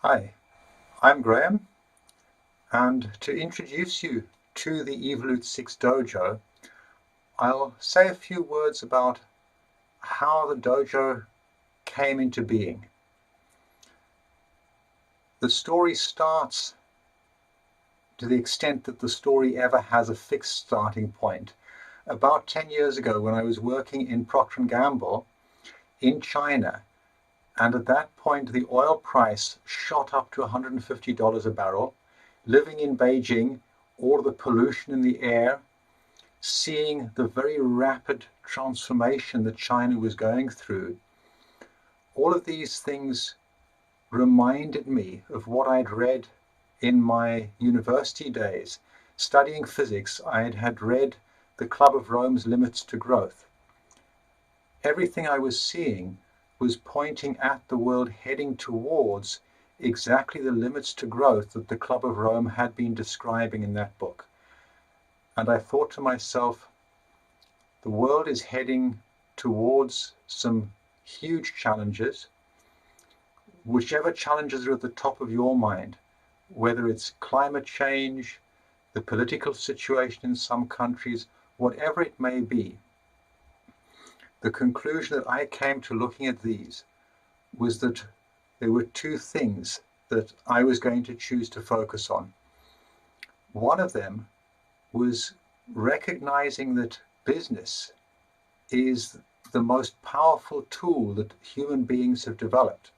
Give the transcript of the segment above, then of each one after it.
Hi, I'm Graham, and to introduce you to the evolutesix dojo, I'll say a few words about how the dojo came into being. The story starts, to the extent that the story ever has a fixed starting point, about 10 years ago when I was working in Procter & Gamble in China. And at that point, the oil price shot up to $150 a barrel. Living in Beijing, all the pollution in the air, seeing the very rapid transformation that China was going through, all of these things reminded me of what I'd read in my university days. Studying physics, I had read the Club of Rome's Limits to Growth. Everything I was seeing was pointing at the world heading towards exactly the limits to growth that the Club of Rome had been describing in that book. And I thought to myself, the world is heading towards some huge challenges. Whichever challenges are at the top of your mind, whether it's climate change, the political situation in some countries, whatever it may be, the conclusion that I came to looking at these was that there were two things that I was going to choose to focus on. One of them was recognizing that business is the most powerful tool that human beings have developed.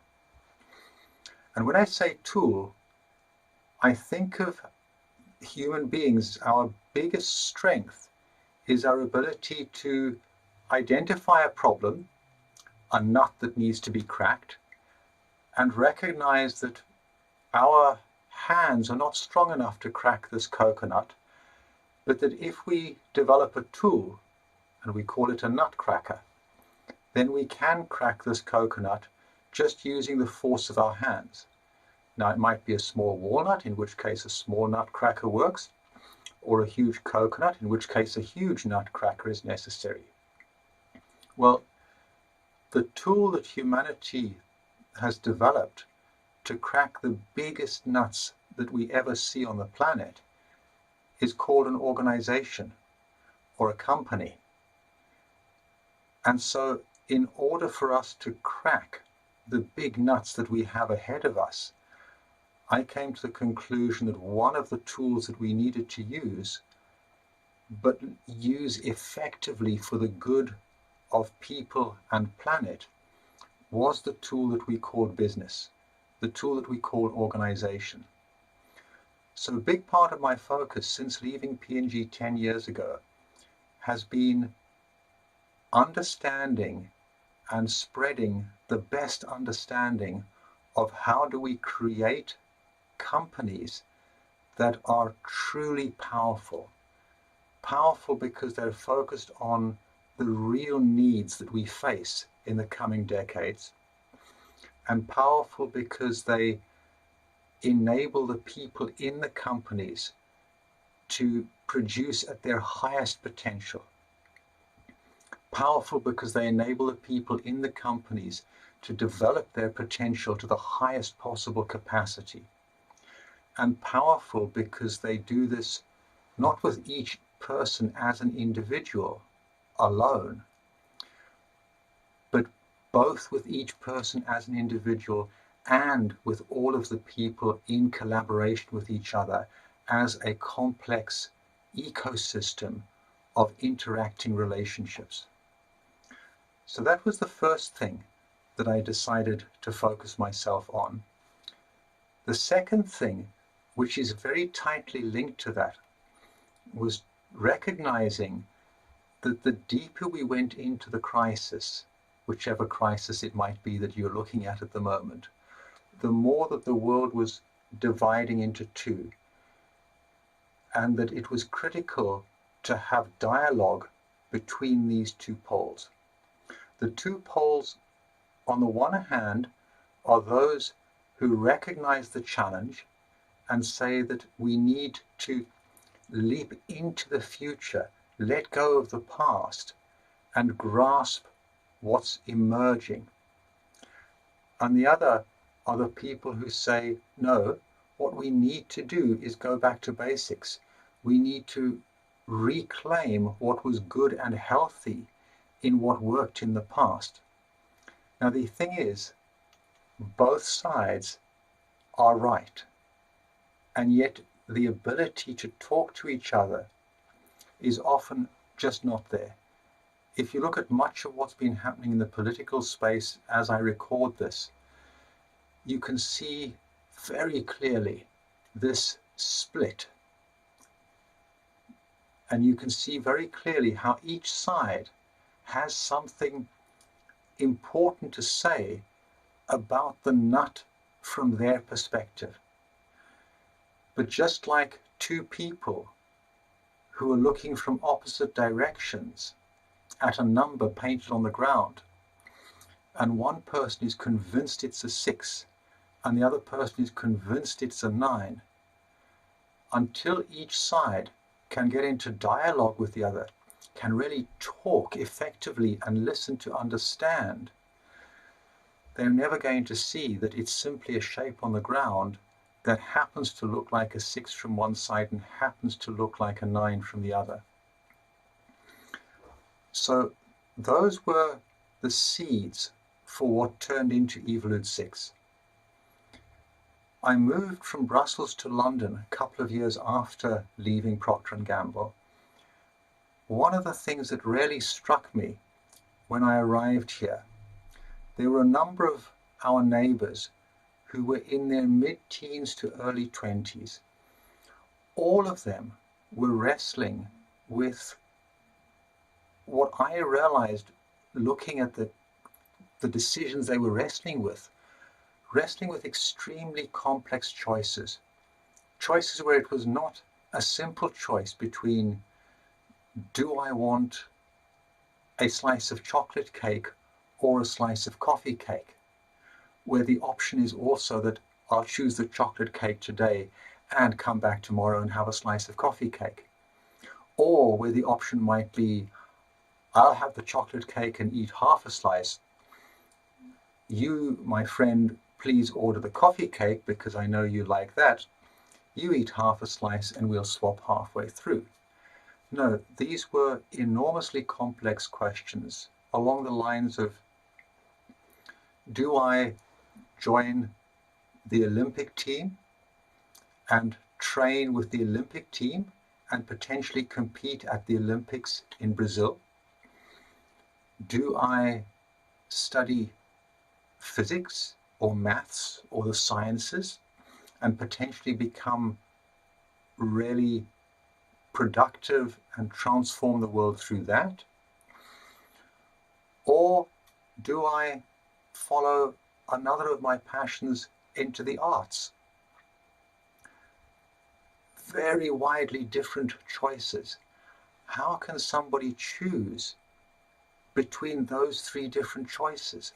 And when I say tool, I think of human beings, our biggest strength is our ability to identify a problem, a nut that needs to be cracked, and recognize that our hands are not strong enough to crack this coconut, but that if we develop a tool, and we call it a nut cracker, then we can crack this coconut just using the force of our hands. Now, it might be a small walnut, in which case a small nut cracker works, or a huge coconut, in which case a huge nut cracker is necessary. Well, the tool that humanity has developed to crack the biggest nuts that we ever see on the planet is called an organization or a company. And so, in order for us to crack the big nuts that we have ahead of us, I came to the conclusion that one of the tools that we needed to use, but use effectively for the good of people and planet, was the tool that we called business, the tool that we called organization. So a big part of my focus since leaving P&G 10 years ago has been understanding and spreading the best understanding of how do we create companies that are truly powerful. Powerful because they're focused on the real needs that we face in the coming decades, and powerful because they enable the people in the companies to produce at their highest potential. Powerful because they enable the people in the companies to develop their potential to the highest possible capacity. And powerful because they do this not with each person as an individual alone, but both with each person as an individual and with all of the people in collaboration with each other as a complex ecosystem of interacting relationships. So that was the first thing that I decided to focus myself on. The second thing, which is very tightly linked to that, was recognizing that the deeper we went into the crisis, whichever crisis it might be that you're looking at the moment, the more that the world was dividing into two, and that it was critical to have dialogue between these two poles. The two poles, on the one hand, are those who recognize the challenge and say that we need to leap into the future, let go of the past, and grasp what's emerging. And the other are the people who say, no, what we need to do is go back to basics. We need to reclaim what was good and healthy in what worked in the past. Now, the thing is, both sides are right, and yet the ability to talk to each other is often just not there. If you look at much of what's been happening in the political space as I record this, you can see very clearly this split. And you can see very clearly how each side has something important to say about the nut from their perspective. But just like two people who are looking from opposite directions at a number painted on the ground, and one person is convinced it's a 6 and the other person is convinced it's a 9, until each side can get into dialogue with the other, can really talk effectively and listen to understand, they're never going to see that it's simply a shape on the ground that happens to look like a 6 from one side and happens to look like a 9 from the other. So those were the seeds for what turned into evolutesix. I moved from Brussels to London a couple of years after leaving Procter & Gamble. One of the things that really struck me when I arrived here, there were a number of our neighbors who were in their mid-teens to early 20s. All of them were wrestling with what I realized looking at the decisions they were wrestling with extremely complex choices. Choices where it was not a simple choice between, do I want a slice of chocolate cake or a slice of coffee cake? Where the option is also that I'll choose the chocolate cake today and come back tomorrow and have a slice of coffee cake. Or where the option might be, I'll have the chocolate cake and eat half a slice. You, my friend, please order the coffee cake because I know you like that. You eat half a slice and we'll swap halfway through. No, these were enormously complex questions along the lines of, do I join the Olympic team and train with the Olympic team and potentially compete at the Olympics in Brazil? Do I study physics or maths or the sciences and potentially become really productive and transform the world through that? Or do I follow another of my passions into the arts? Very widely different choices. How can somebody choose between those three different choices?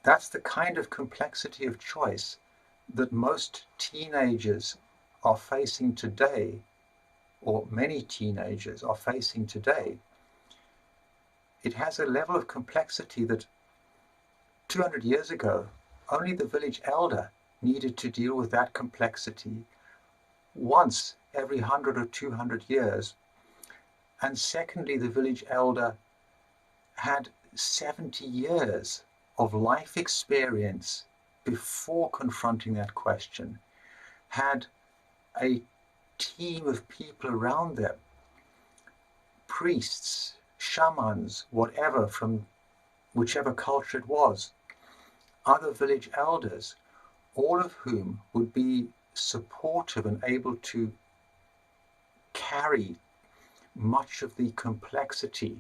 That's the kind of complexity of choice that most teenagers are facing today, or many teenagers are facing today. It has a level of complexity that 200 years ago, only the village elder needed to deal with that complexity once every 100 or 200 years. And secondly, the village elder had 70 years of life experience before confronting that question, had a team of people around them, priests, shamans, whatever, from whichever culture it was, other village elders, all of whom would be supportive and able to carry much of the complexity,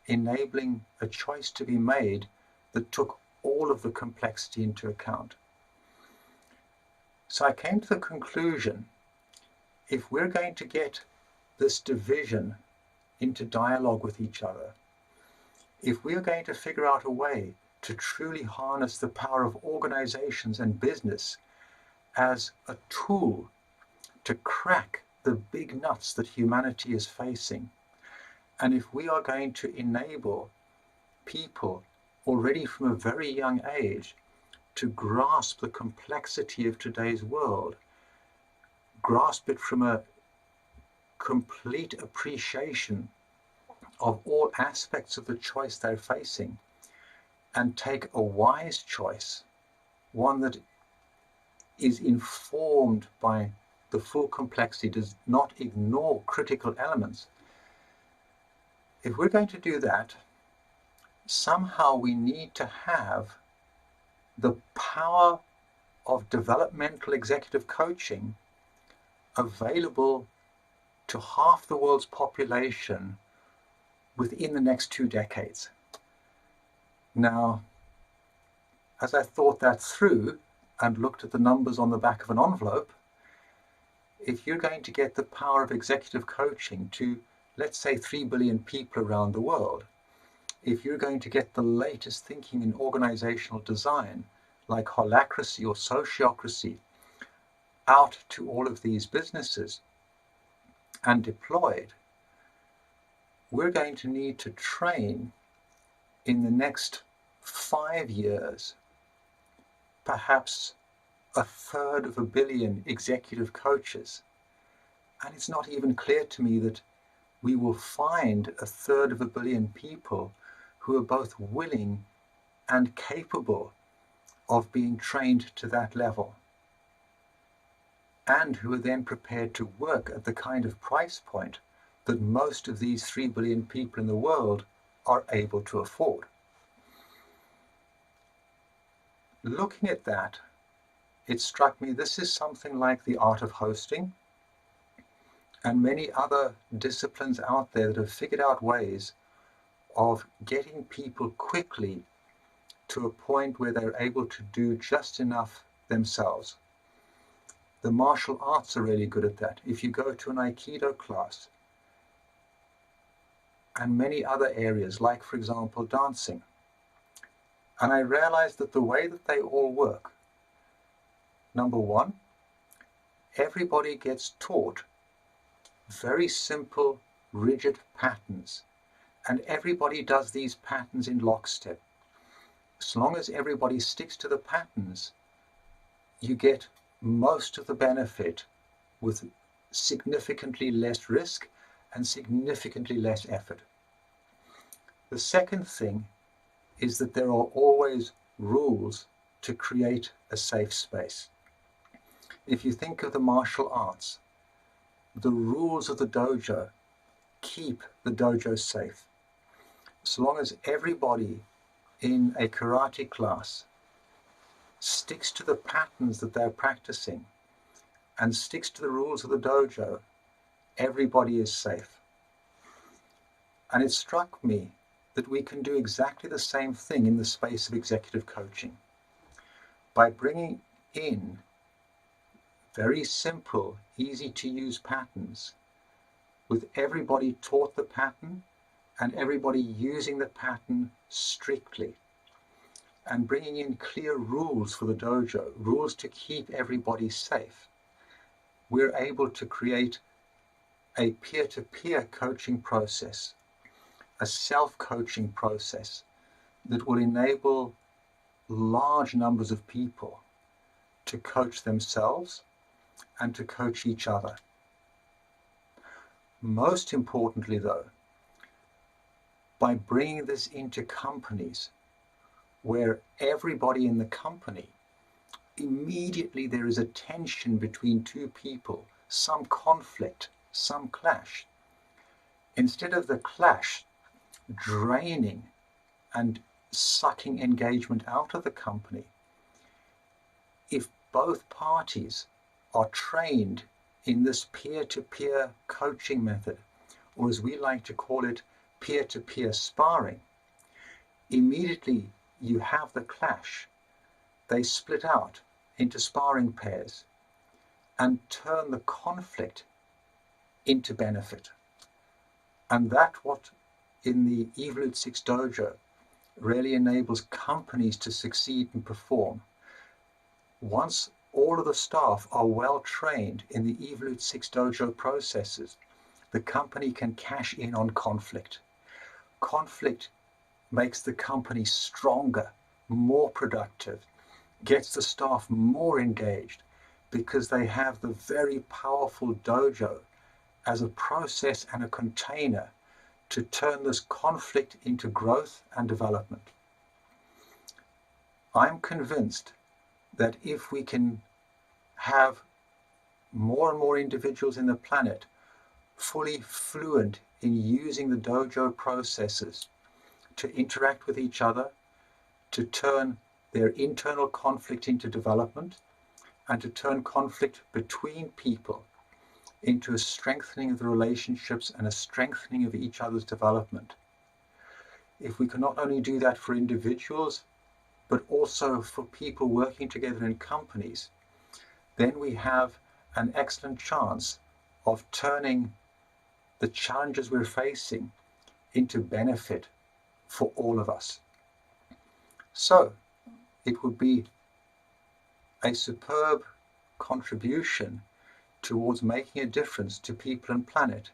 enabling a choice to be made that took all of the complexity into account. So I came to the conclusion, if we're going to get this division into dialogue with each other, if we are going to figure out a way to truly harness the power of organizations and business as a tool to crack the big nuts that humanity is facing, and if we are going to enable people already from a very young age to grasp the complexity of today's world, grasp it from a complete appreciation of all aspects of the choice they're facing, and take a wise choice, one that is informed by the full complexity, does not ignore critical elements. If we're going to do that, somehow we need to have the power of developmental executive coaching available to half the world's population within the next 2 decades. Now, as I thought that through and looked at the numbers on the back of an envelope, if you're going to get the power of executive coaching to, let's say, 3 billion people around the world, if you're going to get the latest thinking in organizational design, like holacracy or sociocracy, out to all of these businesses and deployed, we're going to need to train in the next 5 years perhaps 1/3 billion executive coaches. And it's not even clear to me that we will find 1/3 billion people who are both willing and capable of being trained to that level, and who are then prepared to work at the kind of price point that most of these 3 billion people in the world are able to afford. Looking at that, it struck me this is something like the art of hosting and many other disciplines out there that have figured out ways of getting people quickly to a point where they're able to do just enough themselves. The martial arts are really good at that. If you go to an Aikido class and many other areas, like, for example, dancing, and I realized that the way that they all work, number one, everybody gets taught very simple, rigid patterns, and everybody does these patterns in lockstep. As long as everybody sticks to the patterns, you get most of the benefit with significantly less risk and significantly less effort. The second thing is that there are always rules to create a safe space. If you think of the martial arts, the rules of the dojo keep the dojo safe. So long as everybody in a karate class sticks to the patterns that they're practicing and sticks to the rules of the dojo, everybody is safe. And it struck me that we can do exactly the same thing in the space of executive coaching by bringing in very simple, easy to use patterns with everybody taught the pattern and everybody using the pattern strictly, and bringing in clear rules for the dojo, rules to keep everybody safe. We're able to create a peer-to-peer coaching process, a self-coaching process that will enable large numbers of people to coach themselves and to coach each other. Most importantly, though, by bringing this into companies where everybody in the company, immediately there is a tension between two people, some conflict, some clash. Instead of the clash draining and sucking engagement out of the company, if both parties are trained in this peer-to-peer coaching method, or as we like to call it, peer-to-peer sparring, immediately you have the clash. They split out into sparring pairs and turn the conflict into benefit. And that's what in the evolutesix dojo really enables companies to succeed and perform. Once all of the staff are well trained in the evolutesix dojo processes, the company can cash in on conflict. Conflict makes the company stronger, more productive, gets the staff more engaged because they have the very powerful dojo as a process and a container to turn this conflict into growth and development. I'm convinced that if we can have more and more individuals in the planet fully fluent in using the dojo processes to interact with each other, to turn their internal conflict into development, and to turn conflict between people into a strengthening of the relationships and a strengthening of each other's development. If we can not only do that for individuals, but also for people working together in companies, then we have an excellent chance of turning the challenges we're facing into benefit for all of us. So it would be a superb contribution towards making a difference to people and planet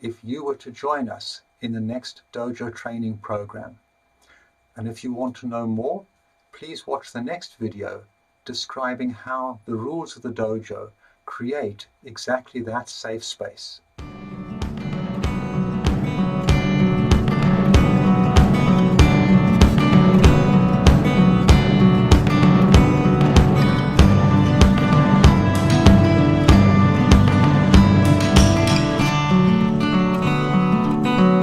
if you were to join us in the next dojo training program. And if you want to know more, please watch the next video describing how the rules of the dojo create exactly that safe space.